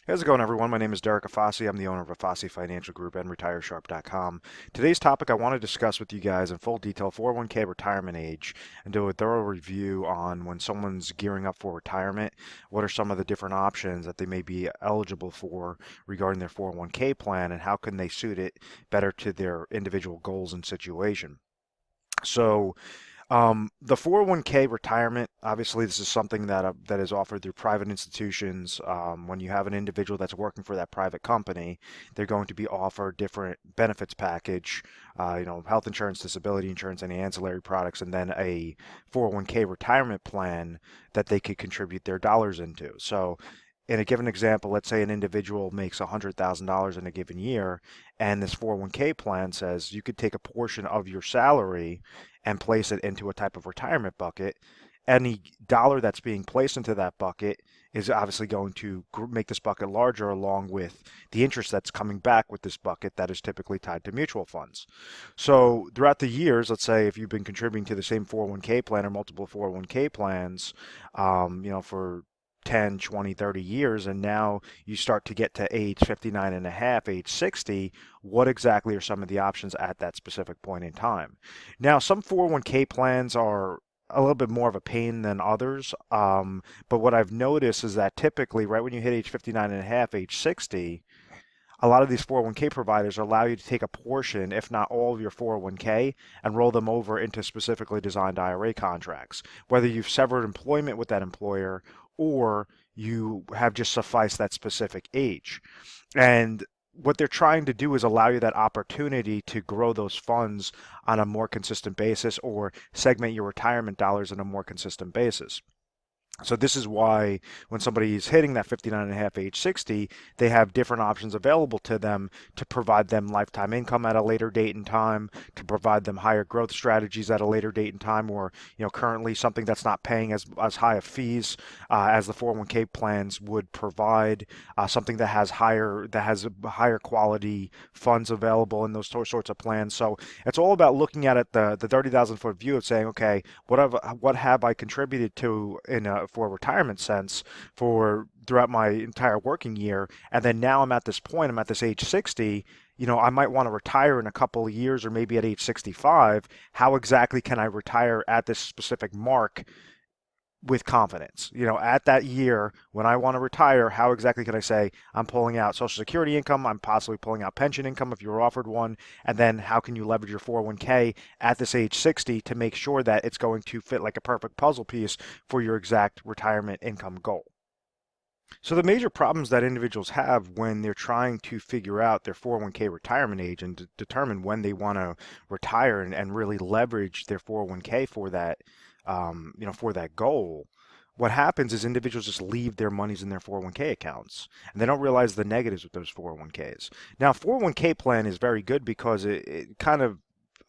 How's it going, everyone? My name is Derek Afasi. I'm the owner of Afasi Financial Group and RetireSharp.com. Today's topic I want to discuss with you guys in full detail 401k retirement age and do a thorough review on when someone's gearing up for retirement. What are some of the different options that they may be eligible for regarding their 401k plan and how can they suit it better to their individual goals and situation? So, the 401k retirement, obviously, this is something that is offered through private institutions. When you have an individual that's working for that private company, they're going to be offered different benefits package, health insurance, disability insurance, any ancillary products, and then a 401k retirement plan that they could contribute their dollars into. So, in a given example, let's say an individual makes $100,000 in a given year, and this 401k plan says you could take a portion of your salary and place it into a type of retirement bucket. Any dollar that's being placed into that bucket is obviously going to make this bucket larger, along with the interest that's coming back with this bucket that is typically tied to mutual funds. So throughout the years, let's say if you've been contributing to the same 401k plan or multiple 401k plans, for 10, 20, 30 years, and now you start to get to age 59 and a half, age 60, what exactly are some of the options at that specific point in time? Now, some 401k plans are a little bit more of a pain than others, but what I've noticed is that typically, right when you hit age 59 and a half, age 60, a lot of these 401k providers allow you to take a portion, if not all of your 401k, and roll them over into specifically designed IRA contracts. Whether you've severed employment with that employer or you have just sufficed that specific age. And what they're trying to do is allow you that opportunity to grow those funds on a more consistent basis or segment your retirement dollars on a more consistent basis. So this is why when somebody is hitting that 59 and a half, age 60, they have different options available to them to provide them lifetime income at a later date and time, to provide them higher growth strategies at a later date and time, or currently something that's not paying as high of fees as the 401k plans would provide, something that has higher quality funds available in those sorts of plans. So it's all about looking at it the 30,000 foot view of saying, okay, what have I contributed to for a retirement sense for throughout my entire working year, and then now I'm at this age 60. I might want to retire in a couple of years or maybe at age 65. How exactly can I retire at this specific mark with confidence? At that year when I want to retire, how exactly can I say I'm pulling out Social Security income, I'm possibly pulling out pension income if you're offered one, and then how can you leverage your 401k at this age 60 to make sure that it's going to fit like a perfect puzzle piece for your exact retirement income goal? So the major problems that individuals have when they're trying to figure out their 401k retirement age and determine when they want to retire and really leverage their 401k for that, for that goal, what happens is individuals just leave their monies in their 401k accounts and they don't realize the negatives with those 401ks. Now, 401k plan is very good because it kind of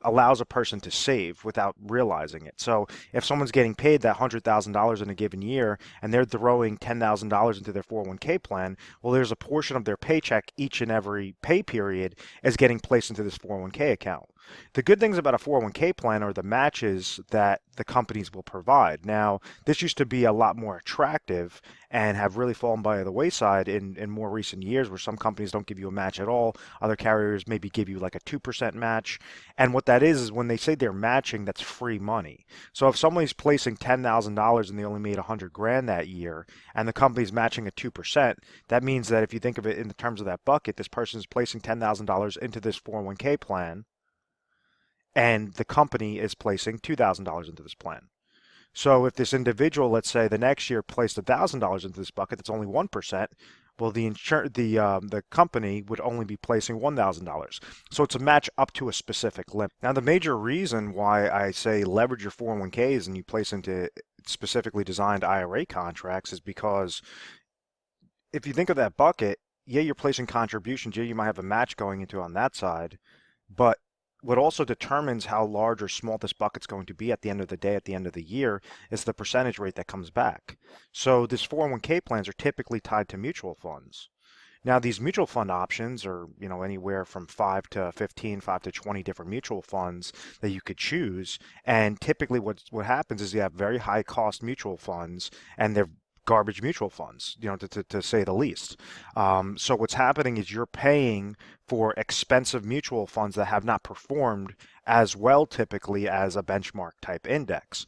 allows a person to save without realizing it. So if someone's getting paid that $100,000 in a given year and they're throwing $10,000 into their 401k plan, well, there's a portion of their paycheck each and every pay period is getting placed into this 401k account. The good things about a 401k plan are the matches that the companies will provide. Now, this used to be a lot more attractive and have really fallen by the wayside in more recent years where some companies don't give you a match at all. Other carriers maybe give you like a 2% match. And what that is when they say they're matching, that's free money. So if somebody's placing $10,000 and they only made 100 grand that year and the company's matching at 2%, that means that if you think of it in the terms of that bucket, this person is placing $10,000 into this 401k plan and the company is placing $2,000 into this plan. So if this individual, let's say the next year placed $1,000 into this bucket, that's only 1%. Well, the company would only be placing $1,000. So it's a match up to a specific limit. Now, the major reason why I say leverage your 401ks and you place into specifically designed IRA contracts is because if you think of that bucket, yeah, you're placing contributions. Yeah, you might have a match going into on that side, but what also determines how large or small this bucket's going to be at the end of the day, at the end of the year, is the percentage rate that comes back. So these 401k plans are typically tied to mutual funds. Now, these mutual fund options are, anywhere from 5 to 15, 5 to 20 different mutual funds that you could choose. And typically what happens is you have very high cost mutual funds and they're garbage mutual funds, to say the least. So what's happening is you're paying for expensive mutual funds that have not performed as well typically as a benchmark type index.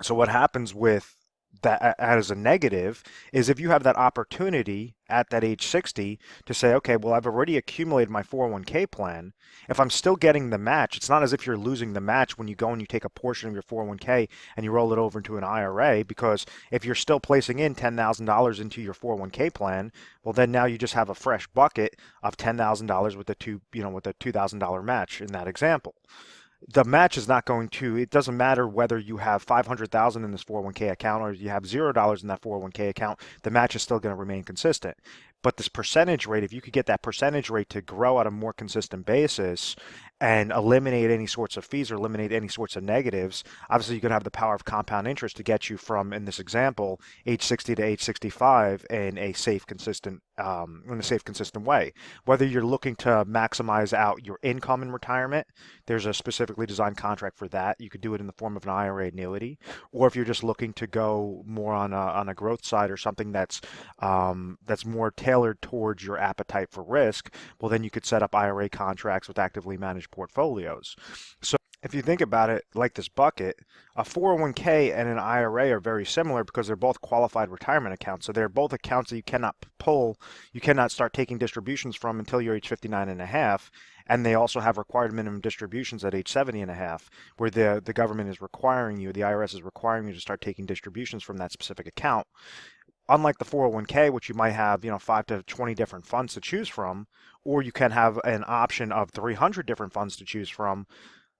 So what happens with that as a negative is if you have that opportunity at that age 60 to say, okay, well, I've already accumulated my 401k plan. If I'm still getting the match, it's not as if you're losing the match when you go and you take a portion of your 401k and you roll it over into an IRA, because if you're still placing in $10,000 into your 401k plan, well, then now you just have a fresh bucket of $10,000 with with the $2,000 match in that example. The match is not going to, it doesn't matter whether you have 500,000 in this 401k account or you have $0 in that 401k account, the match is still going to remain consistent. But this percentage rate, if you could get that percentage rate to grow at a more consistent basis and eliminate any sorts of fees or eliminate any sorts of negatives, obviously you can have the power of compound interest to get you from, in this example, age 60 to age 65 in a safe, consistent way. Whether you're looking to maximize out your income in retirement, there's a specifically designed contract for that. You could do it in the form of an IRA annuity, or if you're just looking to go more on a growth side or something that's more tailored towards your appetite for risk, well, then you could set up IRA contracts with actively managed portfolios. So if you think about it like this bucket, a 401k and an IRA are very similar because they're both qualified retirement accounts. So they're both accounts that you cannot pull, you cannot start taking distributions from until you're age 59 and a half. And they also have required minimum distributions at age 70 and a half, where the government is requiring you, the IRS is requiring you to start taking distributions from that specific account. Unlike the 401k, which you might have, 5 to 20 different funds to choose from, or you can have an option of 300 different funds to choose from.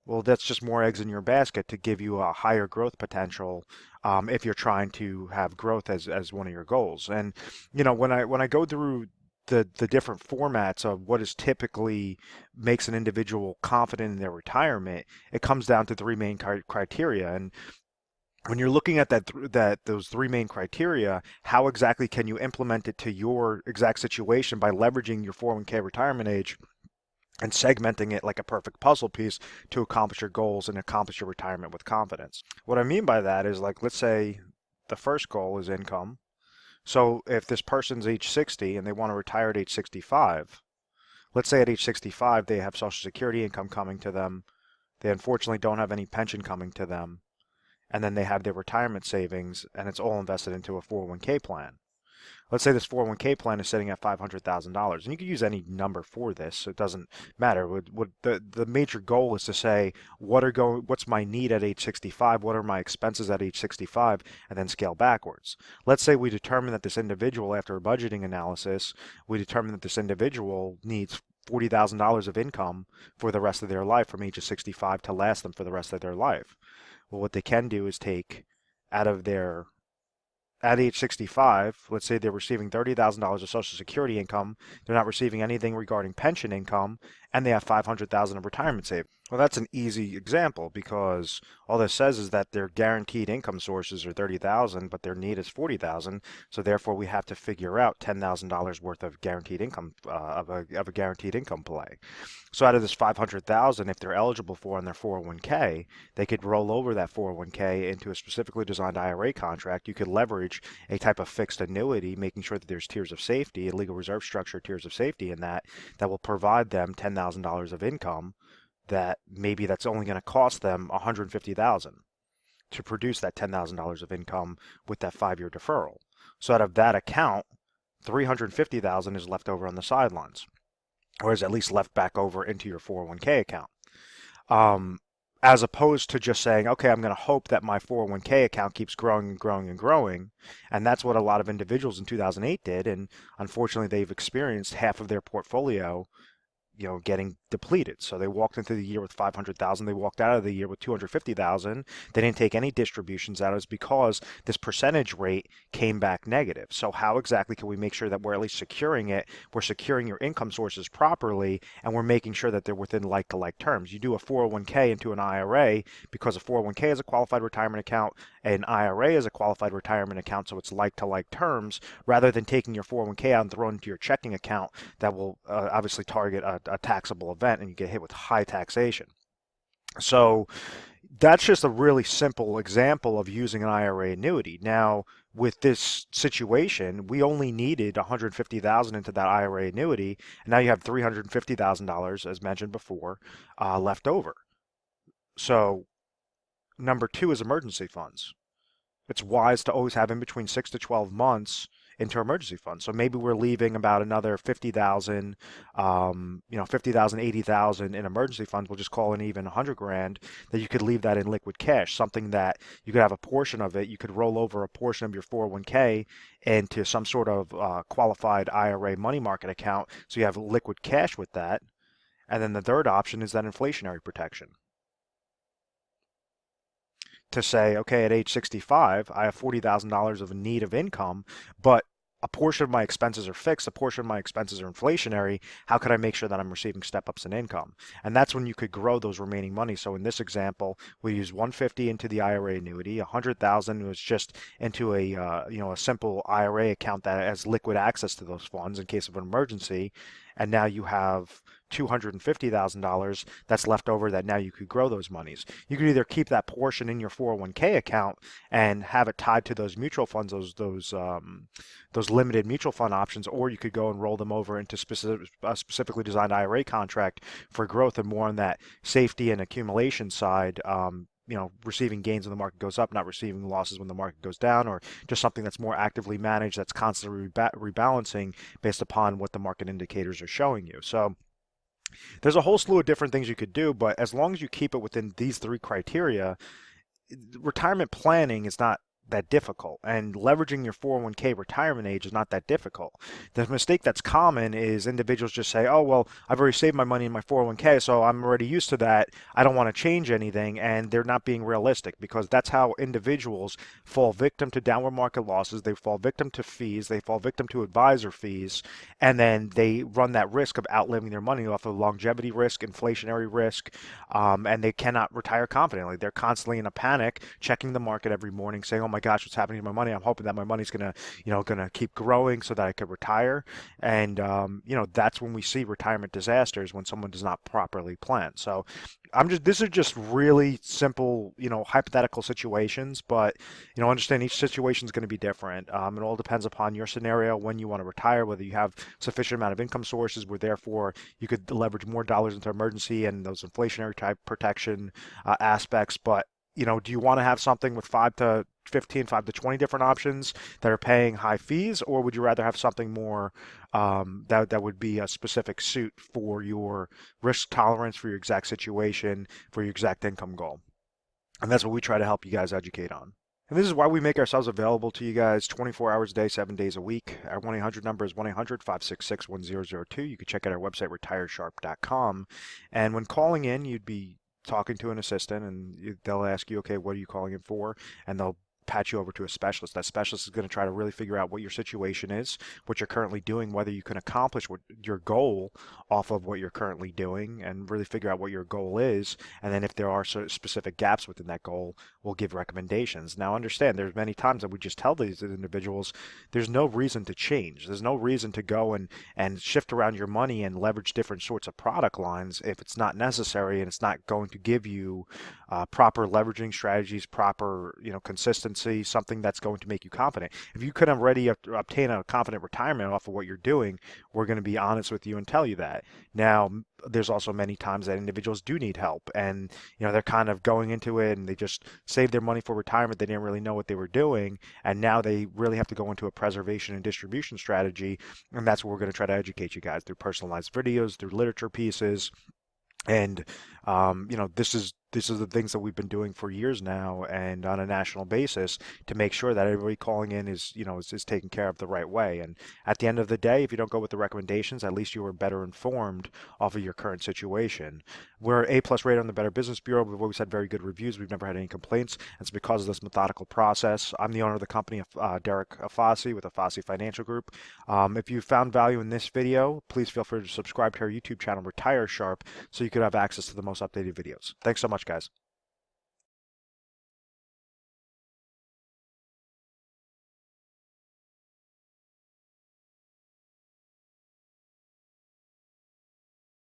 Well, that's just more eggs in your basket to give you a higher growth potential if you're trying to have growth as one of your goals. And when I go through the different formats of what is typically makes an individual confident in their retirement, it comes down to three main criteria. And when you're looking at those three main criteria, how exactly can you implement it to your exact situation by leveraging your 401k retirement age and segmenting it like a perfect puzzle piece to accomplish your goals and accomplish your retirement with confidence? What I mean by that is, like, let's say the first goal is income. So if this person's age 60 and they want to retire at age 65, let's say at age 65 they have Social Security income coming to them. They unfortunately don't have any pension coming to them. And then they have their retirement savings and it's all invested into a 401k plan. Let's say this 401k plan is sitting at $500,000, and you can use any number for this, so it doesn't matter. What the major goal is to say what's my need at age 65, what are my expenses at age 65, and then scale backwards. Let's say we determine that this individual, after a budgeting analysis, we determine that this individual needs $40,000 of income for the rest of their life from age of 65 to last them for the rest of their life. Well, what they can do is take out of their at age 65, let's say they're receiving $30,000 of Social Security income, they're not receiving anything regarding pension income, and they have $500,000 of retirement savings. Well, that's an easy example because all this says is that their guaranteed income sources are $30,000, but their need is $40,000. So therefore, we have to figure out $10,000 worth of guaranteed income of a guaranteed income play. So out of this $500,000, if they're eligible for on their 401k, they could roll over that 401k into a specifically designed IRA contract. You could leverage a type of fixed annuity, making sure that there's tiers of safety, a legal reserve structure, tiers of safety in that will provide them $10,000 of income that maybe that's only going to cost them $150,000 to produce that $10,000 of income with that 5-year deferral. So out of that account, $350,000 is left over on the sidelines, or is at least left back over into your 401k account. As opposed to just saying, okay, I'm going to hope that my 401k account keeps growing and growing and growing. And that's what a lot of individuals in 2008 did. And unfortunately, they've experienced half of their portfolio getting depleted. So they walked into the year with 500,000. They walked out of the year with 250,000. They didn't take any distributions out. It was because this percentage rate came back negative. So how exactly can we make sure that we're at least securing it? We're securing your income sources properly, and we're making sure that they're within like-to-like terms. You do a 401k into an IRA because a 401k is a qualified retirement account, an IRA is a qualified retirement account, so it's like-to-like terms, rather than taking your 401k out and throwing it into your checking account that will obviously target a taxable event and you get hit with high taxation. So that's just a really simple example of using an IRA annuity. Now, with this situation, we only needed 150,000 into that IRA annuity, and now you have $350,000, as mentioned before, left over. So number two is emergency funds. It's wise to always have in between 6 to 12 months into emergency funds. So maybe we're leaving about another 50,000, 50,000, 80,000 in emergency funds. We'll just call it even 100 grand that you could leave that in liquid cash, something that you could have a portion of it. You could roll over a portion of your 401k into some sort of qualified IRA money market account. So you have liquid cash with that. And then the third option is that inflationary protection to say, okay, at age 65, I have $40,000 of need of income, but a portion of my expenses are fixed, a portion of my expenses are inflationary. How could I make sure that I'm receiving step ups in income? And that's when you could grow those remaining money. So in this example, we use 150 into the IRA annuity, 100,000 was just into a simple IRA account that has liquid access to those funds in case of an emergency. And now you have $250,000 that's left over that now you could grow those monies. You could either keep that portion in your 401k account and have it tied to those mutual funds, those limited mutual fund options, or you could go and roll them over into specifically designed IRA contract for growth and more on that safety and accumulation side. Receiving gains when the market goes up, not receiving losses when the market goes down, or just something that's more actively managed, that's constantly rebalancing based upon what the market indicators are showing you. So there's a whole slew of different things you could do, but as long as you keep it within these three criteria, retirement planning is not that difficult, and leveraging your 401k retirement age is not that difficult. The mistake that's common is individuals just say, oh, well, I've already saved my money in my 401k, so I'm already used to that. I don't want to change anything, and they're not being realistic, because that's how individuals fall victim to downward market losses. They fall victim to fees. They fall victim to advisor fees, and then they run that risk of outliving their money off of longevity risk, inflationary risk, and they cannot retire confidently. They're constantly in a panic, checking the market every morning, saying, "Oh my gosh, what's happening to my money? I'm hoping that my money's gonna keep growing so that I could retire." And that's when we see retirement disasters, when someone does not properly plan. So this is just really simple, hypothetical situations, but understand each situation is going to be different. It all depends upon your scenario, when you want to retire, whether you have sufficient amount of income sources where therefore you could leverage more dollars into emergency and those inflationary type protection aspects. But do you want to have something with 5 to 15, 5 to 20 different options that are paying high fees, or would you rather have something more that would be a specific suit for your risk tolerance, for your exact situation, for your exact income goal? And that's what we try to help you guys educate on. And this is why we make ourselves available to you guys 24 hours a day, 7 days a week. Our 1-800 number is 1-800-566-1002. You can check out our website, retiresharp.com. And when calling in, you'd be talking to an assistant, and they'll ask you, okay, what are you calling in for? And they'll patch you over to a specialist. That specialist is going to try to really figure out what your situation is, what you're currently doing, whether you can accomplish what your goal off of what you're currently doing, and really figure out what your goal is. And then if there are specific gaps within that goal, we'll give recommendations. Now understand, there's many times that we just tell these individuals there's no reason to change. There's no reason to go and shift around your money and leverage different sorts of product lines if it's not necessary and it's not going to give you proper leveraging strategies, proper consistency, something that's going to make you confident. If you couldn't already obtain a confident retirement off of what you're doing, we're going to be honest with you and tell you that. Now, there's also many times that individuals do need help, and they're kind of going into it and they just saved their money for retirement. They didn't really know what they were doing, and now they really have to go into a preservation and distribution strategy. And that's what we're going to try to educate you guys through personalized videos, through literature pieces. And this is the things that we've been doing for years now, and on a national basis, to make sure that everybody calling in is taken care of the right way. And at the end of the day, if you don't go with the recommendations, at least you were better informed off of your current situation. We're A+ rated on the Better Business Bureau. We've always had very good reviews. We've never had any complaints. It's because of this methodical process. I'm the owner of the company, Derek Afasi, with Afasi Financial Group. If you found value in this video, please feel free to subscribe to our YouTube channel, Retire Sharp, so you could have access to the most updated videos. Thanks so much, guys.